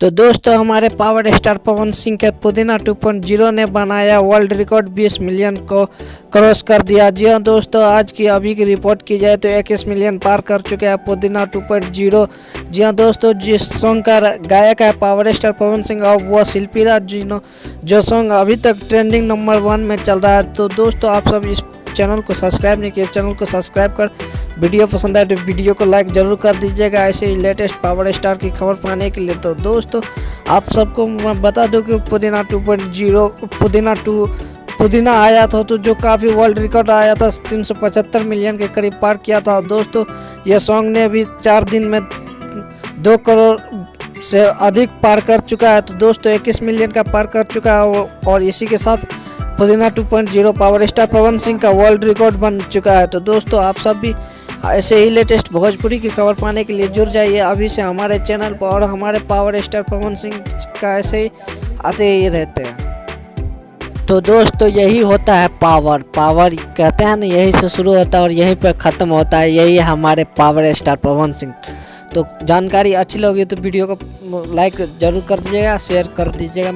तो दोस्तों हमारे पावर स्टार पवन सिंह के पुदीना 2.0 ने बनाया वर्ल्ड रिकॉर्ड 20 मिलियन को क्रॉस कर दिया। जी हाँ दोस्तों, आज की अभी की रिपोर्ट की जाए तो 21 मिलियन पार कर चुके हैं पुदीना 2.0। जी हाँ दोस्तों, जिस सॉन्ग का गायक है पावर स्टार पवन सिंह और वह शिल्पी राज जी जो सॉन्ग अभी तक ट्रेंडिंग नंबर 1 में चल रहा है। तो दोस्तों आप सब इस चैनल को सब्सक्राइब नहीं किया, चैनल को सब्सक्राइब कर वीडियो पसंद आए तो वीडियो को लाइक जरूर कर दीजिएगा ऐसे ही लेटेस्ट पावर स्टार की खबर पाने के लिए। तो दोस्तों आप सबको मैं बता दूं कि पुदीना 2.0 पुदीना आया था तो जो काफ़ी वर्ल्ड रिकॉर्ड आया था 375 मिलियन के करीब पार किया था। दोस्तों यह सॉन्ग ने अभी 4 दिन में 2 करोड़ से अधिक पार कर चुका है। तो दोस्तों 21 मिलियन का पार कर चुका है और इसी के साथ पुदीना 2.0 पावर स्टार पवन सिंह का वर्ल्ड रिकॉर्ड बन चुका है। तो दोस्तों आप सब भी ऐसे ही लेटेस्ट भोजपुरी की खबर पाने के लिए जुड़ जाइए अभी से हमारे चैनल पर, और हमारे पावर स्टार पवन सिंह का ऐसे ही आते ही रहते हैं। तो दोस्तों यही होता है पावर कहते हैं ना, यही से शुरू होता है और यहीं पर ख़त्म होता है। यही है हमारे पावर स्टार पवन सिंह। तो जानकारी अच्छी लगी तो वीडियो को लाइक ज़रूर कर दीजिएगा, शेयर कर दीजिएगा।